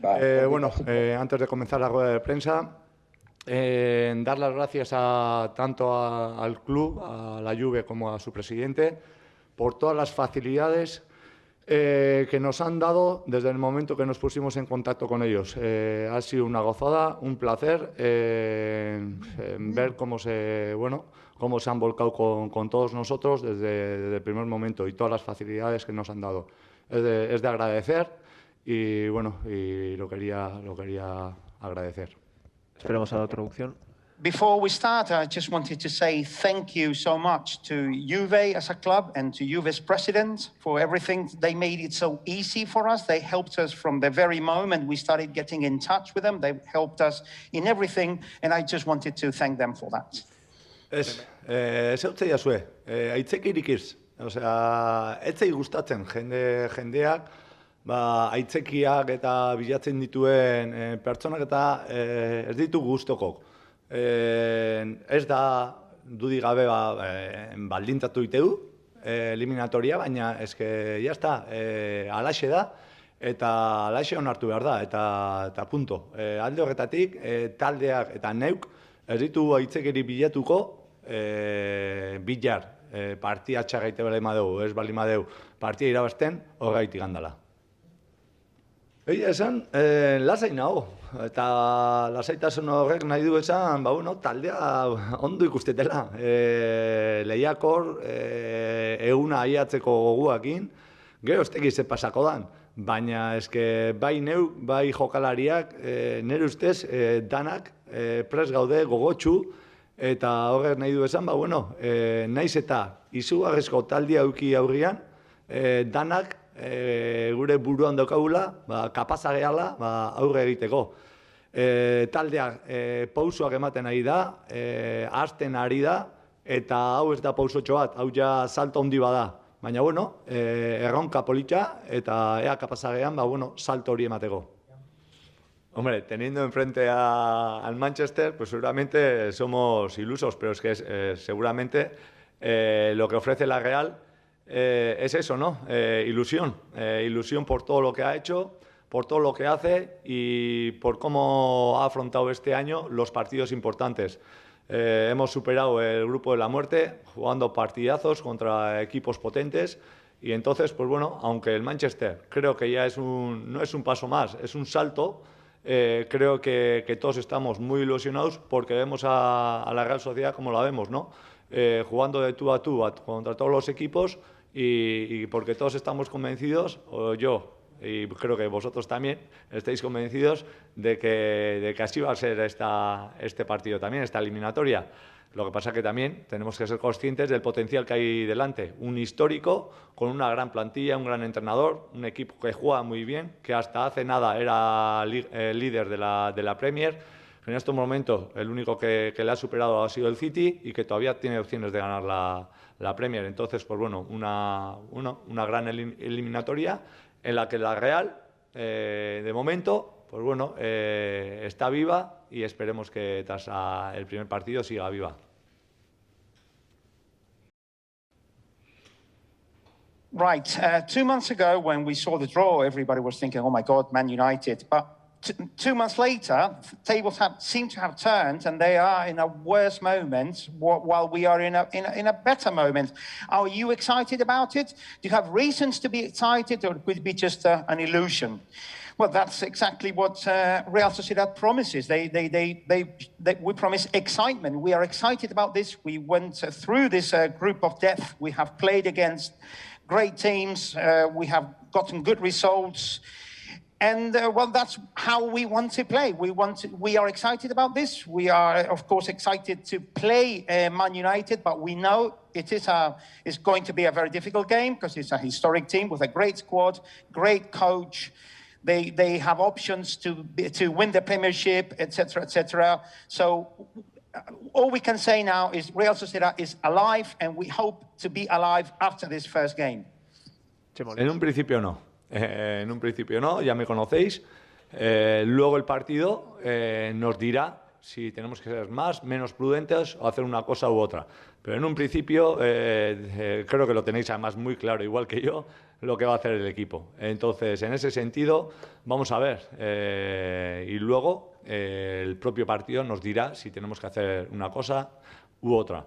Antes de comenzar la rueda de prensa, dar las gracias tanto al club, a la Juve, como a su presidente, por todas las facilidades que nos han dado desde el momento que nos pusimos en contacto con ellos. Ha sido una gozada, un placer ver cómo se han volcado con todos nosotros desde el primer momento y todas las facilidades que nos han dado. Es de agradecer y lo quería agradecer. Esperemos a la traducción. Before we start, I just wanted to say thank you so much to Juve as a club and to Juve's president for everything. They made it so easy for us. They helped us from the very moment we started getting in touch with them. They helped us in everything, and I just wanted to thank them for that. Zeutzei azue, aitzekirik iz. Osea, etzei gustatzen jendeak, aitzekiak eta bilatzen dituen pertsonak eta ez ditu gustokok. Ez da dudik gabe baldintzatu iteu, eliminatoria, baina eske, jazta, alaxe da, eta alaxe onartu behar da, eta punto. Alde horretatik, taldeak eta neuk ez ditu aitzekeri bilatuko bilar, partia txagaite bale madeu, ez bali madeu, partia irabazten horreitik gandala. Egia esan, lasai nago, eta lasaitasun horrek nahi du esan, taldea ondo ikustetela. Lehiakor, eguna aiatzeko goguakin, gero ez tegiz pasako dan. Baina eske bai neu, bai jokalariak, nire ustez danak pres gaude gogotxu, eta horrek nahi du esan, naiz eta izugarrizko taldea auki aurrian, danak gure buruan daukagula, kapaza gehala aurre egiteko. Taldeak pausoak ematen ari da, hasten ari da, eta hau ez da pausotxo bat, hau ja salto handi bada. Baina, erronka politxa eta ea kapaza gehan, salto hori emateko. Hombre, teniendo enfrente al Manchester, pues seguramente somos ilusos, pero es que seguramente lo que ofrece la Real es eso, ¿no? Ilusión. Ilusión por todo lo que ha hecho, por todo lo que hace y por cómo ha afrontado este año los partidos importantes. Hemos superado el grupo de la muerte, jugando partidazos contra equipos potentes y entonces, aunque el Manchester creo que ya no es un paso más, es un salto, creo que todos estamos muy ilusionados porque vemos a la Real Sociedad como la vemos, ¿no? Jugando de tú a tú contra todos los equipos y porque todos estamos convencidos, o yo, y creo que vosotros también estáis convencidos de que así va a ser este partido también, esta eliminatoria. Lo que pasa es que también tenemos que ser conscientes del potencial que hay delante. Un histórico, con una gran plantilla, un gran entrenador, un equipo que juega muy bien, que hasta hace nada era líder de la Premier. En estos momentos el único que le ha superado ha sido el City y que todavía tiene opciones de ganar la Premier. Entonces, una gran eliminatoria en la que la Real, de momento, está viva y esperemos que tras el primer partido siga viva. Right, 2 months ago when we saw the draw, everybody was thinking, oh my God, Man United. But 2 months later, tables seem to have turned and they are in a worse moment while we are in a better moment. Are you excited about it? Do you have reasons to be excited, or could it be just an illusion? Well, that's exactly what Real Sociedad promises. We promise excitement. We are excited about this. We went through this group of death. We have played against great teams. We have gotten good results. And, that's how we want to play. We are excited about this. We are, of course, excited to play Man United, but we know it's going to be a very difficult game because it's a historic team with a great squad, great coach. They have options to win the Premiership, etc., etc. So all we can say now is Real Sociedad is alive, and we hope to be alive after this first game. En un principio no, ya me conocéis. Luego el partido nos dirá si tenemos que ser más, menos prudentes o hacer una cosa u otra. Pero en un principio, creo que lo tenéis además muy claro, igual que yo, lo que va a hacer el equipo. Entonces, en ese sentido, vamos a ver. Y luego el propio partido nos dirá si tenemos que hacer una cosa u otra.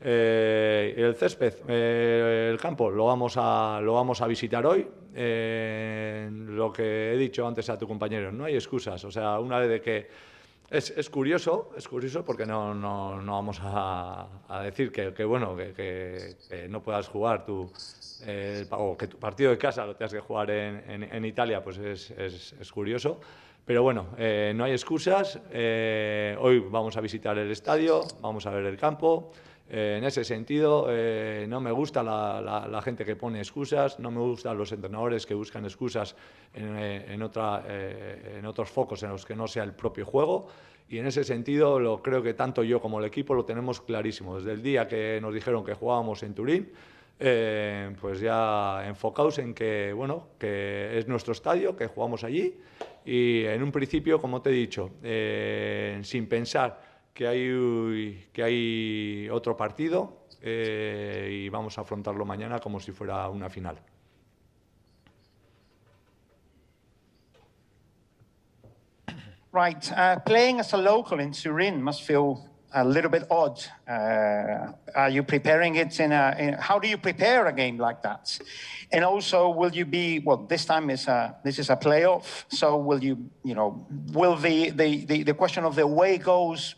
El césped, el campo, lo vamos a visitar hoy. Lo que he dicho antes a tu compañero, no hay excusas. O sea, una vez de que es curioso porque no vamos a decir que bueno, que no puedas jugar o que tu partido de casa lo tengas que jugar en Italia, pues es curioso. Pero bueno, no hay excusas. Hoy vamos a visitar el estadio, vamos a ver el campo. En ese sentido, no me gusta la gente que pone excusas, no me gustan los entrenadores que buscan excusas en otros focos en los que no sea el propio juego. Y en ese sentido, creo que tanto yo como el equipo lo tenemos clarísimo. Desde el día que nos dijeron que jugábamos en Turín, pues ya enfocados en que, bueno, que es nuestro estadio, que jugamos allí. Y en un principio, como te he dicho, sin pensar que hay otro partido y vamos a afrontarlo mañana como si fuera una final. Right. Playing as a local in Turin must feel a little bit odd. Are you preparing it how do you prepare a game like that? And also, will you be, well, this time this is a playoff, so will the question of the away goals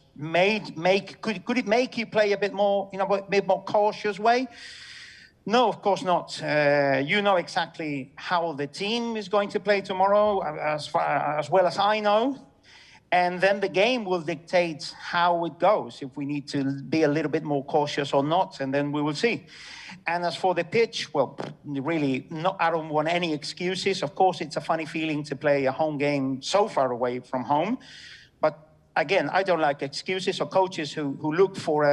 could it make you play a bit more, a bit more cautious way? No, of course not. You know exactly how the team is going to play tomorrow, as well as I know. And then the game will dictate how it goes, if we need to be a little bit more cautious or not, and then we will see. And as for the pitch, well, really, I don't want any excuses. Of course, it's a funny feeling to play a home game so far away from home. But again, I don't like excuses or coaches who look for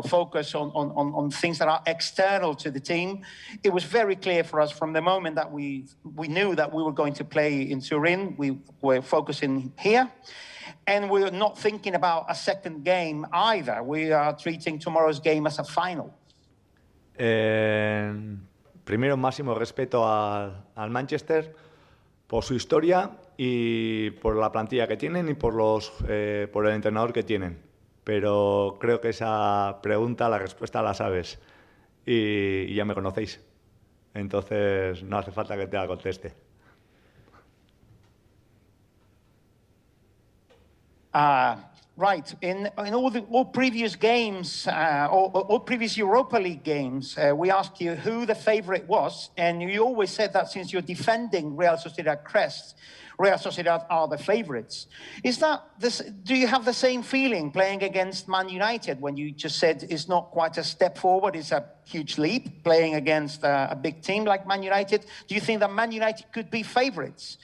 focus on things that are external to the team. It was very clear for us from the moment that we knew that we were going to play in Turin. We were focusing here. And we're not thinking about a second game either. We are treating tomorrow's game as a final. Primero, máximo respeto al Manchester por su historia y por la plantilla que tienen y por el entrenador que tienen. Pero creo que esa pregunta, la respuesta la sabes y ya me conocéis. Entonces no hace falta que te la conteste. Right. In all previous games, all previous Europa League games, we asked you who the favorite was, and you always said that since you're defending Real Sociedad crest, Real Sociedad are the favorites. Do you have the same feeling playing against Man United when you just said it's not quite a step forward, it's a huge leap playing against a big team like Man United? Do you think that Man United could be favorites?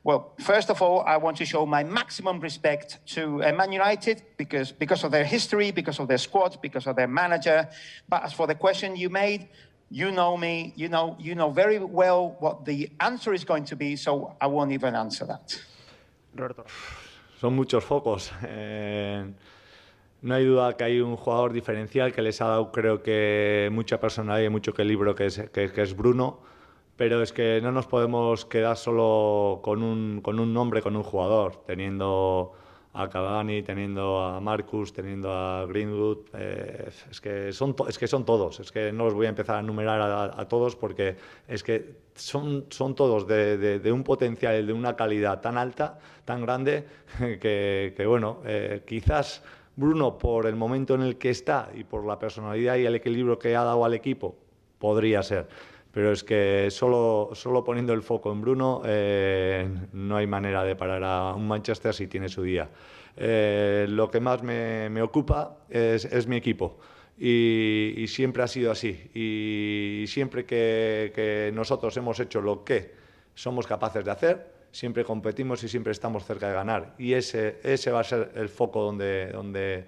Well, first of all, I want to show my maximum respect to Man United because of their history, because of their squad, because of their manager. But as for the question you made, you know me, you know very well what the answer is going to be, so I won't even answer that. Roberto. Son muchos focos. No hay duda que hay un jugador diferencial que les ha dado, creo que, mucha personalidad y mucho equilibrio, que es Bruno. Pero es que no nos podemos quedar solo con un nombre, con un jugador, teniendo a Cavani, teniendo a Marcus, teniendo a Greenwood. Es que son todos. Es que no los voy a empezar a enumerar a todos porque es que son todos de un potencial, de una calidad tan alta, tan grande, que bueno, quizás Bruno, por el momento en el que está y por la personalidad y el equilibrio que ha dado al equipo, podría ser. Pero es que solo poniendo el foco en Bruno no hay manera de parar a un Manchester si tiene su día. Lo que más me ocupa es mi equipo y siempre ha sido así. Y siempre que nosotros hemos hecho lo que somos capaces de hacer, siempre competimos y siempre estamos cerca de ganar. Y ese va a ser el foco donde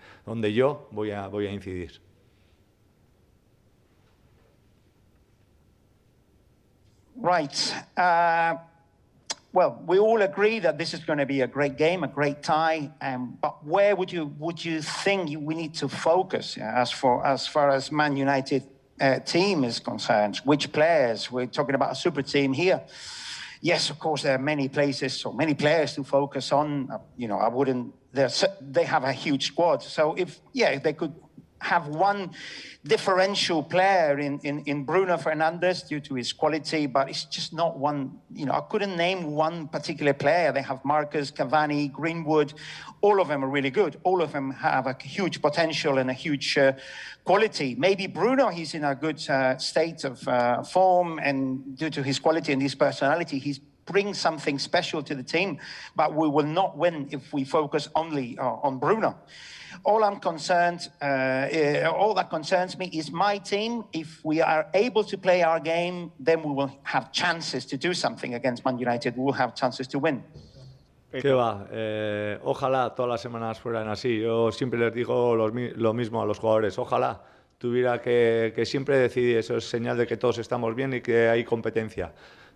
yo voy a incidir. Right. Well, we all agree that this is going to be a great game, a great tie. But where would you think we need to focus as far as Man United team is concerned, which players, we're talking about a super team here. Yes, of course, there are many places or many players to focus on. I wouldn't. They have a huge squad. So if they could have one differential player in Bruno Fernandes due to his quality, but it's just not one. I couldn't name one particular player. They have Marcus, Cavani, Greenwood. All of them are really good. All of them have a huge potential and a huge quality. Maybe Bruno, he's in a good state of form, and due to his quality and his personality, he brings something special to the team. But we will not win if we focus only on Bruno. All that concerns me is my team. If we are able to play our game, then we will have chances to do something against Man United. We will have chances to win. ¿Qué va? Ojalá todas las semanas fueran así. Yo siempre les digo lo mismo a los jugadores. Ojalá tuviera que siempre decidir. Eso es señal de que todos estamos bien y que hay competencia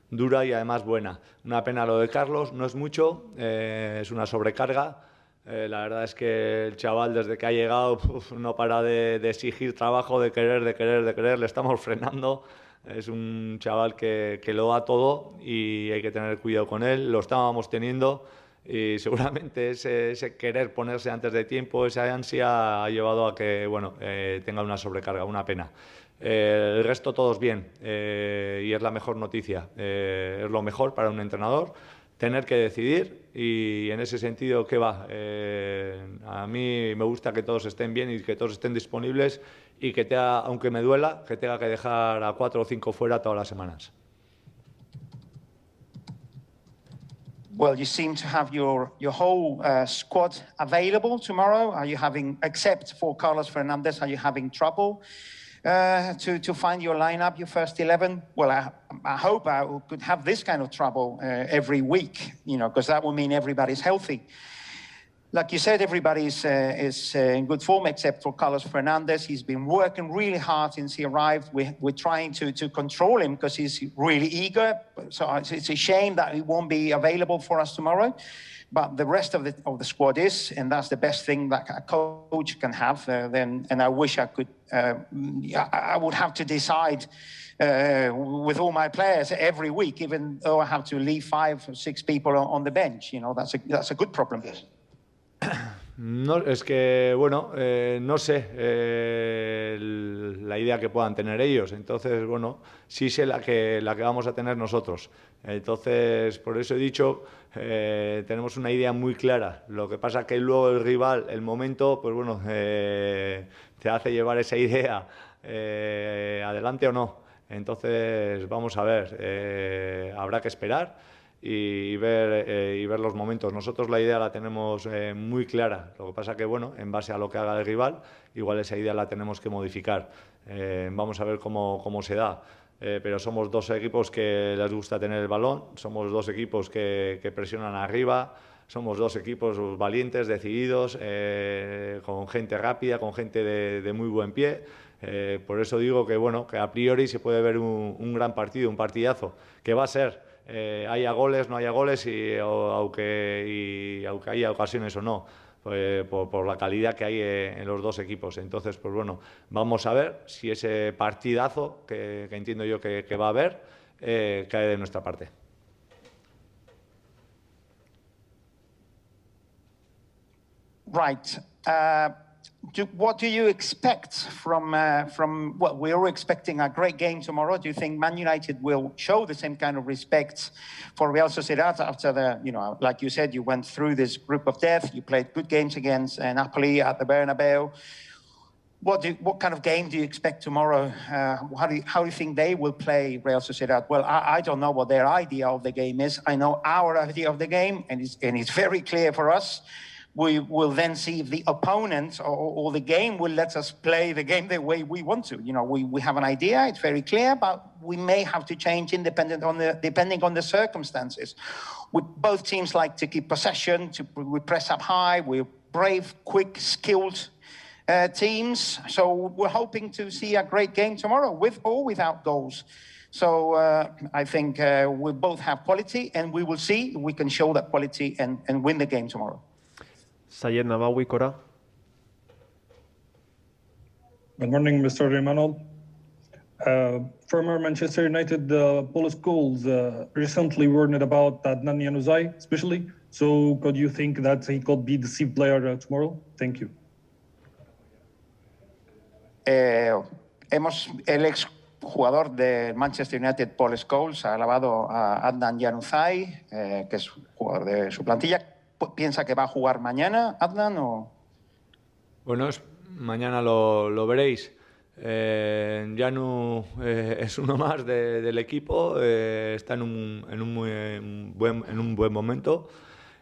dura y además buena. Una pena lo de Carlos, no es mucho, es una sobrecarga. La verdad es que el chaval desde que ha llegado no para de exigir trabajo, de querer, le estamos frenando. Es un chaval que lo da todo y hay que tener cuidado con él. Lo estábamos teniendo y seguramente ese querer ponerse antes de tiempo, esa ansia ha llevado a que tenga una sobrecarga, una pena. El resto todos bien y es la mejor noticia, es lo mejor para un entrenador. Tener que decidir y en ese sentido, ¿qué va? A mí me gusta que todos estén bien y que todos estén disponibles y que aunque me duela, que tenga que dejar a 4 o 5 fuera todas las semanas. Well, you seem to have your whole squad available tomorrow. Are you except for Carlos Fernandes, are you having trouble to find your lineup, your first 11? Well, I hope I could have this kind of trouble every week, because that would mean everybody's healthy. Like you said, everybody is in good form except for Carlos Fernandes. He's been working really hard since he arrived. We're trying to control him because he's really eager. So it's a shame that he won't be available for us tomorrow. But the rest of the squad is, and that's the best thing that a coach can have. And I wish I could. I would have to decide with all my players every week, even though I have to leave 5 or 6 people on the bench. That's a good problem. No, es que, no sé la idea que puedan tener ellos. Entonces, sí sé la que vamos a tener nosotros. Entonces, por eso he dicho, tenemos una idea muy clara. Lo que pasa que luego el rival, el momento, pues te hace llevar esa idea adelante o no. Entonces, vamos a ver, habrá que esperar y ver los momentos. Nosotros la idea la tenemos muy clara. Lo que pasa que, en base a lo que haga el rival, igual esa idea la tenemos que modificar. Vamos a ver cómo se da. Pero somos 2 equipos que les gusta tener el balón, somos 2 equipos que presionan arriba, somos 2 equipos valientes, decididos, con gente rápida, con gente de muy buen pie. Por eso digo que a priori se puede ver un gran partido, un partidazo, que va a ser, haya goles, no haya goles, aunque haya ocasiones o no. Por la calidad que hay en los 2 equipos. Entonces, vamos a ver si ese partidazo que entiendo yo que va a haber cae de nuestra parte. Right. What do you expect from well, we are expecting a great game tomorrow. Do you think Man United will show the same kind of respect for Real Sociedad after like you said, you went through this group of death, you played good games against Napoli at the Bernabeu. What kind of game do you expect tomorrow? How do you think they will play Real Sociedad? Well, I don't know what their idea of the game is. I know our idea of the game, and it's very clear for us. We will then see if the opponent or the game will let us play the game the way we want to. We have an idea, it's very clear, but we may have to change depending on the circumstances. Both teams like to keep possession, we press up high, we're brave, quick, skilled teams. So we're hoping to see a great game tomorrow, with or without goals. So I think we both have quality, and we will see if we can show that quality and win the game tomorrow. Sayed Nabawi, Cora. Good morning, Mr. Imanol. Former Manchester United Paul Scholes recently warned about Adnan Januzaj, especially. So, could you think that he could be the deceived player tomorrow? Thank you. El ex jugador de Manchester United, Paul Scholes, ha alabado a Adnan Januzaj, que es jugador de su plantilla. ¿Piensa que va a jugar mañana, Adnan? O... Bueno, mañana lo veréis. Janu es uno más del equipo, está en un buen momento.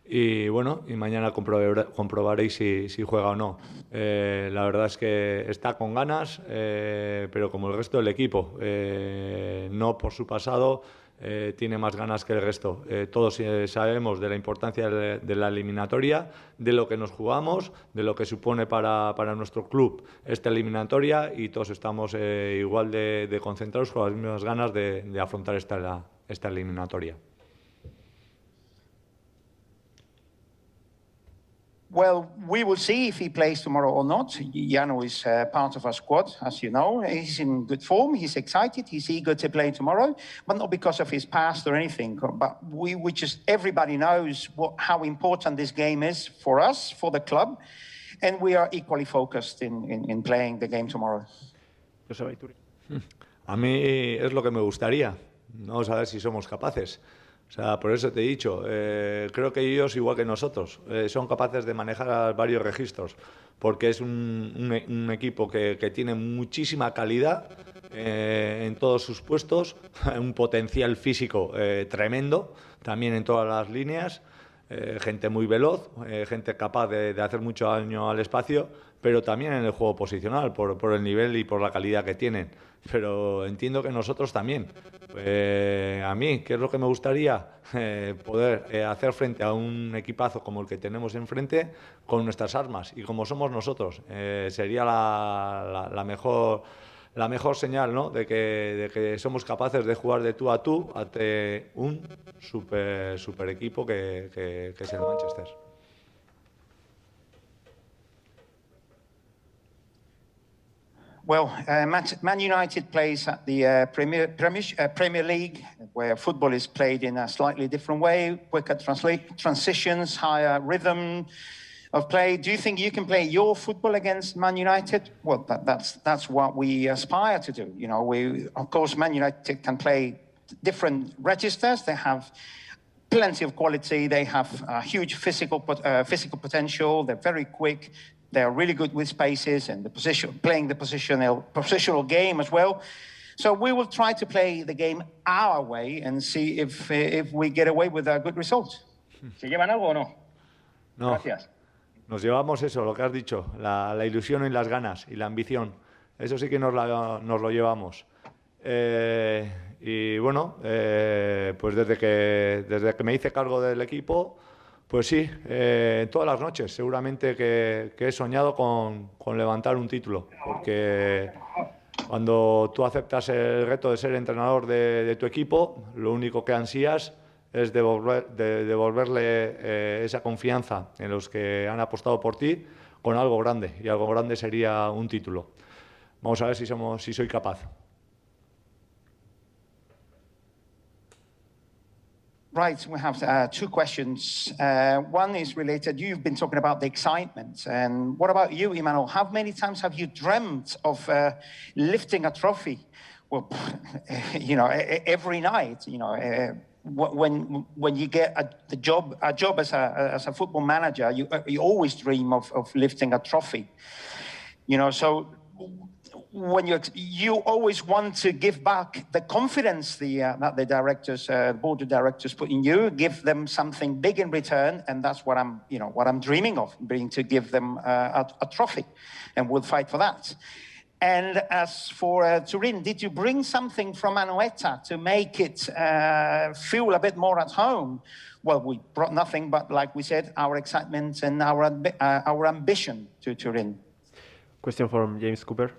Y bueno, y mañana comprobaréis si juega o no. La verdad es que está con ganas, pero como el resto del equipo, no por su pasado, tiene más ganas que el resto. Todos sabemos de la importancia de la eliminatoria, de lo que nos jugamos, de lo que supone para nuestro club esta eliminatoria, y todos estamos igual de concentrados, con las mismas ganas de afrontar esta eliminatoria. Well, we will see if he plays tomorrow or not. Janu is part of our squad, as you know. He's in good form, he's excited, he's eager to play tomorrow, but not because of his past or anything. But everybody knows how important this game is for us, for the club, and we are equally focused in playing the game tomorrow. A mí es lo que me gustaría. Vamos a ver si somos capaces. O sea, por eso te he dicho, creo que ellos, igual que nosotros, son capaces de manejar varios registros, porque es un equipo que tiene muchísima calidad en todos sus puestos, un potencial físico tremendo, también en todas las líneas, gente muy veloz, gente capaz de hacer mucho daño al espacio, pero también en el juego posicional, por el nivel y por la calidad que tienen. Pero entiendo que nosotros también. A mí, ¿qué es lo que me gustaría? Poder hacer frente a un equipazo como el que tenemos enfrente con nuestras armas y como somos nosotros. Sería la mejor señal, ¿no? de que somos capaces de jugar de tú a tú ante un super equipo que es el Manchester. Well, Man United plays at the Premier League, where football is played in a slightly different way, quicker transitions, higher rhythm of play. Do you think you can play your football against Man United? Well, that's what we aspire to do. You know, of course, Man United can play different registers. They have plenty of quality. They have a huge physical potential. They're very quick. They're really good with spaces and playing the positional game as well. So we will try to play the game our way and see if we get away with a good result. ¿Se llevan algo o no? No. Gracias. Nos llevamos eso, lo que has dicho, la ilusión y las ganas y la ambición. Eso sí que nos lo llevamos. Y bueno, pues desde que me hice cargo del equipo, pues sí, todas las noches seguramente que he soñado con levantar un título, porque cuando tú aceptas el reto de ser entrenador de tu equipo, lo único que ansías es devolverle esa confianza en los que han apostado por ti con algo grande, y algo grande sería un título. Vamos a ver si soy capaz. Right, we have two questions. One is related, you've been talking about the excitement. And what about you, Imanol? How many times have you dreamt of lifting a trophy? Well, you know, every night, you know, when you get a job as a football manager, you always dream of lifting a trophy. You know, so when you always want to give back the confidence that the directors, board of directors put in you, give them something big in return, and that's what I'm dreaming of, being to give them a trophy, and we'll fight for that. And as for Turin, did you bring something from Anoeta to make it feel a bit more at home? Well, we brought nothing, but like we said, our excitement and our ambition to Turin. Question from James Cooper.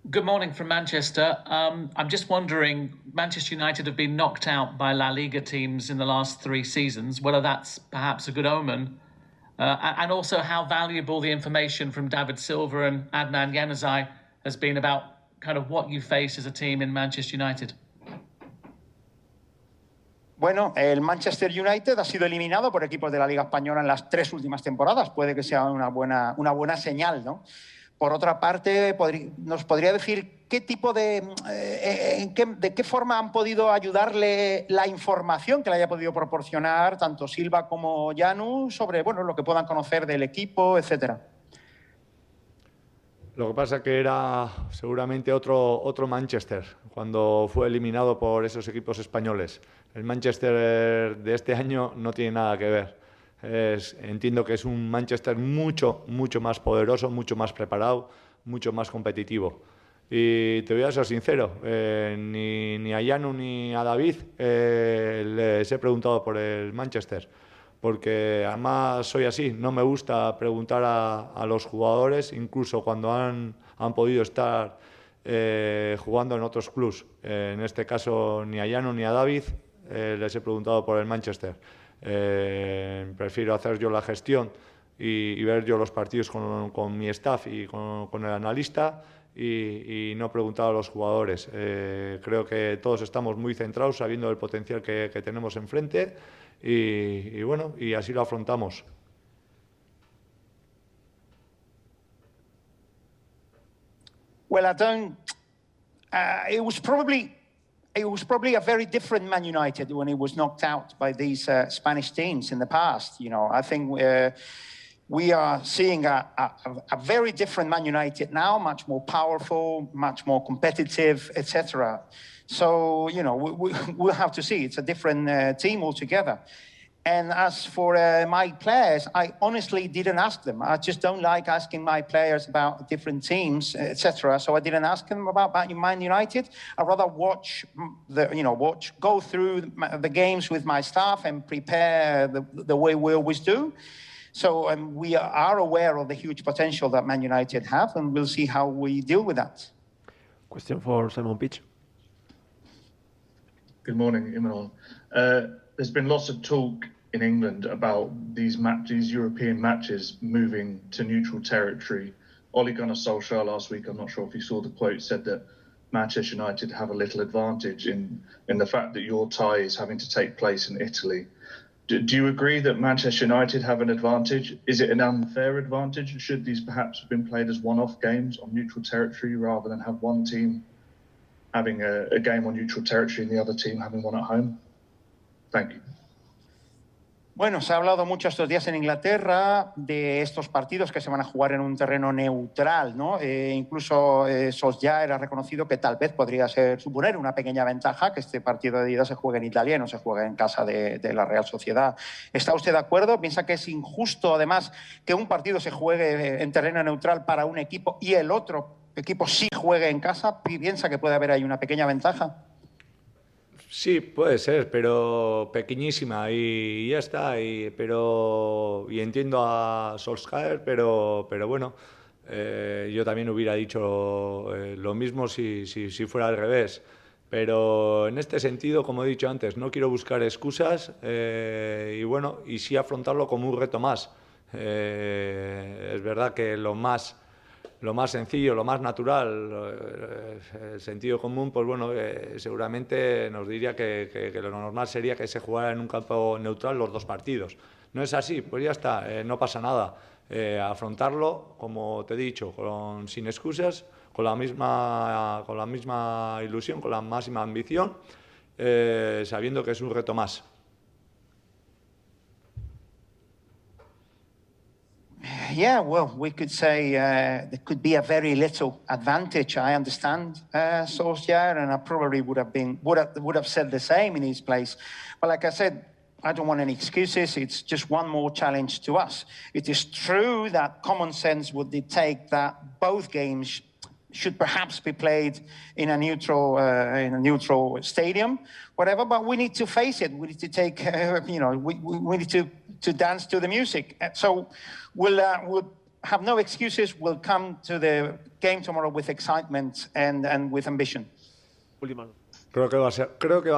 Good morning from Manchester. I'm just wondering, Manchester United have been knocked out by La Liga teams in the last 3 seasons, whether that's perhaps a good omen, and also how valuable the information from David Silva and Adnan Januzaj has been about kind of what you face as a team in Manchester United? Bueno, el Manchester United ha sido eliminado por equipos de la Liga Española en las 3 últimas temporadas. Puede que sea una buena señal, ¿no? Por otra parte, ¿nos podría decir qué tipo de qué forma han podido ayudarle la información que le haya podido proporcionar tanto Silva como Llanu sobre lo que puedan conocer del equipo, etcétera? Lo que pasa es que era seguramente otro Manchester cuando fue eliminado por esos equipos españoles. El Manchester de este año no tiene nada que ver. Entiendo que es un Manchester mucho más poderoso, mucho más preparado, mucho más competitivo. Y te voy a ser sincero, ni a Llanu ni a David les he preguntado por el Manchester, porque además soy así, no me gusta preguntar a los jugadores, incluso cuando han podido estar jugando en otros clubs. En este caso, ni a Llanu ni a David les he preguntado por el Manchester. Prefiero hacer yo la gestión y ver yo los partidos con mi staff y con el analista y no preguntar a los jugadores. Creo que todos estamos muy centrados sabiendo el potencial que tenemos enfrente y así lo afrontamos. Well, I don't. It was probably a very different Man United when it was knocked out by these Spanish teams in the past. I think we are seeing a very different Man United now, much more powerful, much more competitive, etc. So, we'll have to see. It's a different team altogether. And as for my players, I honestly didn't ask them. I just don't like asking my players about different teams, etc. So I didn't ask them about Man United. I'd rather go through the games with my staff and prepare the way we always do. So we are aware of the huge potential that Man United have, and we'll see how we deal with that. Question for Simon Pitch. Good morning, Imanol. There's been lots of talk in England about these European matches moving to neutral territory. Ole Gunnar Solskjaer last week, I'm not sure if you saw the quote, said that Manchester United have a little advantage in the fact that your tie is having to take place in Italy. Do you agree that Manchester United have an advantage? Is it an unfair advantage? Should these perhaps have been played as one-off games on neutral territory rather than have one team having a game on neutral territory and the other team having one at home? Thank you. Bueno, se ha hablado mucho estos días en Inglaterra de estos partidos que se van a jugar en un terreno neutral, ¿no? Incluso Sociedad ha reconocido que tal vez podría suponer una pequeña ventaja que este partido de ida se juegue en Italia y no se juegue en casa de la Real Sociedad. ¿Está usted de acuerdo? ¿Piensa que es injusto, además, que un partido se juegue en terreno neutral para un equipo y el otro equipo sí juegue en casa? ¿Piensa que puede haber ahí una pequeña ventaja? Sí, puede ser, pero pequeñísima y ya está. Y entiendo a Solskjaer, pero bueno, yo también hubiera dicho lo mismo si fuera al revés. Pero en este sentido, como he dicho antes, no quiero buscar excusas y sí afrontarlo como un reto más. Es verdad que lo más sencillo, lo más natural, el sentido común, pues bueno, seguramente nos diría que lo normal sería que se jugara en un campo neutral los dos partidos. No es así, pues ya está, no pasa nada. Afrontarlo, como te he dicho, sin excusas, con la misma ilusión, con la máxima ambición, sabiendo que es un reto más. Yeah, well, we could say there could be a very little advantage. I understand Solskjaer, and I probably would have said the same in his place. But like I said, I don't want any excuses. It's just one more challenge to us. It is true that common sense would dictate that both games should perhaps be played in a neutral stadium, whatever. But we need to face it. We need to take, we need to dance to the music. So we'll have no excuses. We'll come to the game tomorrow with excitement and with ambition. Creo que va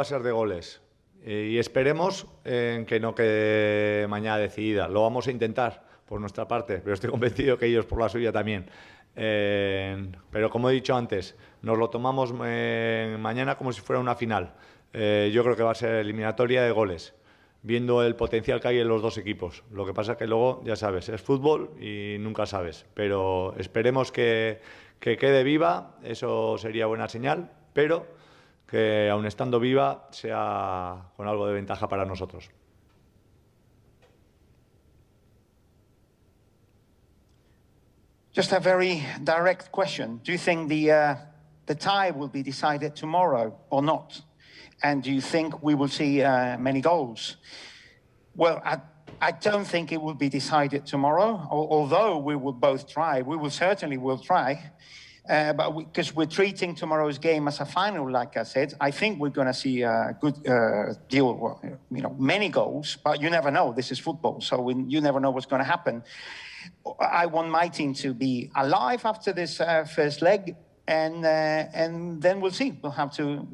a ser de goles. Y esperemos que no quede mañana decidida. Lo vamos a intentar por nuestra parte, pero estoy convencido que ellos por la suya también. Pero como he dicho antes, nos lo tomamos mañana como si fuera una final. Yo creo que va a ser eliminatoria de goles, viendo el potencial que hay en los dos equipos. Lo que pasa es que luego, ya sabes, es fútbol y nunca sabes. Pero esperemos que quede viva, eso sería buena señal, pero que aun estando viva sea con algo de ventaja para nosotros. Just a very direct question. Do you think the tie will be decided tomorrow or not? And do you think we will see many goals? Well, I don't think it will be decided tomorrow, although we will both try. We will certainly try. But because we're treating tomorrow's game as a final, like I said, I think we're going to see a good deal, many goals. But you never know. This is football, so you never know what's going to happen. I want my team to be alive after this first leg, and then we'll see. We'll have to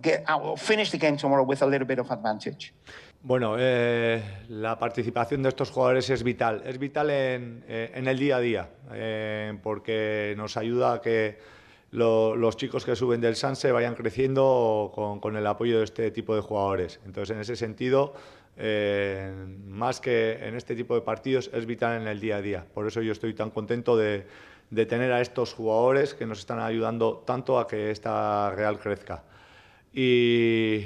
get out or finish the game tomorrow with a little bit of advantage. Bueno, la participación de estos jugadores es vital en el día a día, porque nos ayuda a que los chicos que suben del Sanse vayan creciendo con el apoyo de este tipo de jugadores. Entonces, en ese sentido, más que en este tipo de partidos, es vital en el día a día. Por eso yo estoy tan contento de tener a estos jugadores que nos están ayudando tanto a que esta Real crezca. Y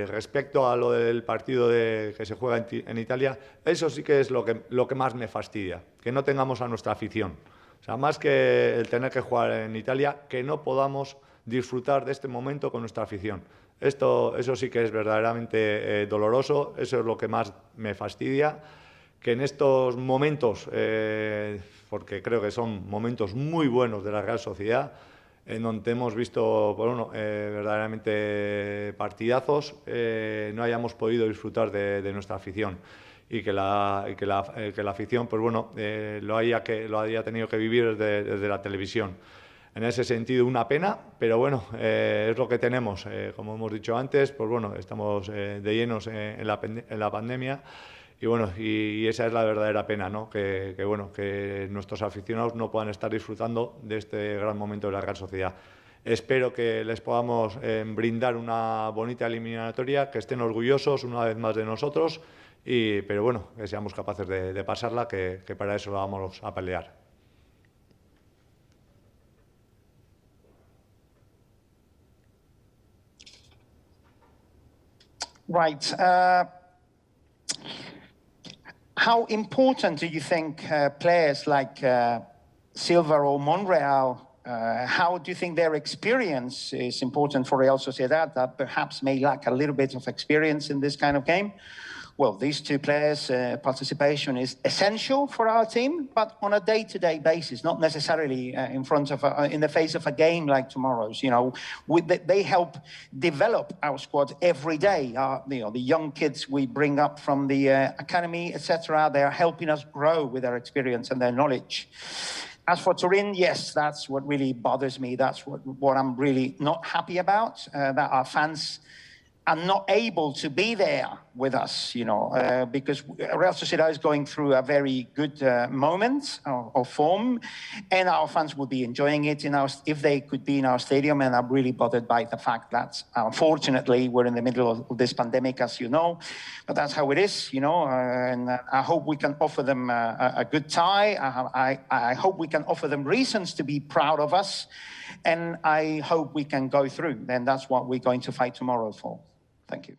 respecto a lo del partido que se juega en Italia, eso sí que es lo que más me fastidia, que no tengamos a nuestra afición. O sea, más que el tener que jugar en Italia, que no podamos disfrutar de este momento con nuestra afición. Eso sí que es verdaderamente doloroso, eso es lo que más me fastidia, que en estos momentos, porque creo que son momentos muy buenos de la Real Sociedad, en donde hemos visto verdaderamente partidazos, no hayamos podido disfrutar de nuestra afición y que la afición lo haya tenido que vivir desde la televisión. En ese sentido, una pena, pero bueno, es lo que tenemos. Como hemos dicho antes, pues bueno, estamos de llenos en la pandemia. Y bueno, y esa es la verdadera pena, ¿no? Que nuestros aficionados no puedan estar disfrutando de este gran momento de la Real Sociedad. Espero que les podamos brindar una bonita eliminatoria, que estén orgullosos una vez más de nosotros, pero bueno, que seamos capaces de pasarla, que para eso la vamos a pelear. Right. How important do you think players like Silva or Monreal, how do you think their experience is important for Real Sociedad that perhaps may lack a little bit of experience in this kind of game? Well, these two players' participation is essential for our team, but on a day-to-day basis, not necessarily in the face of a game like tomorrow's. They help develop our squad every day. The young kids we bring up from the academy, etc., they are helping us grow with their experience and their knowledge. As for Turin, yes, that's what really bothers me. That's what I'm really not happy about, that our fans are not able to be there with us, because Real Sociedad is going through a very good moment of form, and our fans would be enjoying it if they could be in our stadium. And I'm really bothered by the fact that, unfortunately, we're in the middle of this pandemic, as you know, but that's how it is, and I hope we can offer them a good tie. I hope we can offer them reasons to be proud of us, and I hope we can go through. And that's what we're going to fight tomorrow for. Thank you.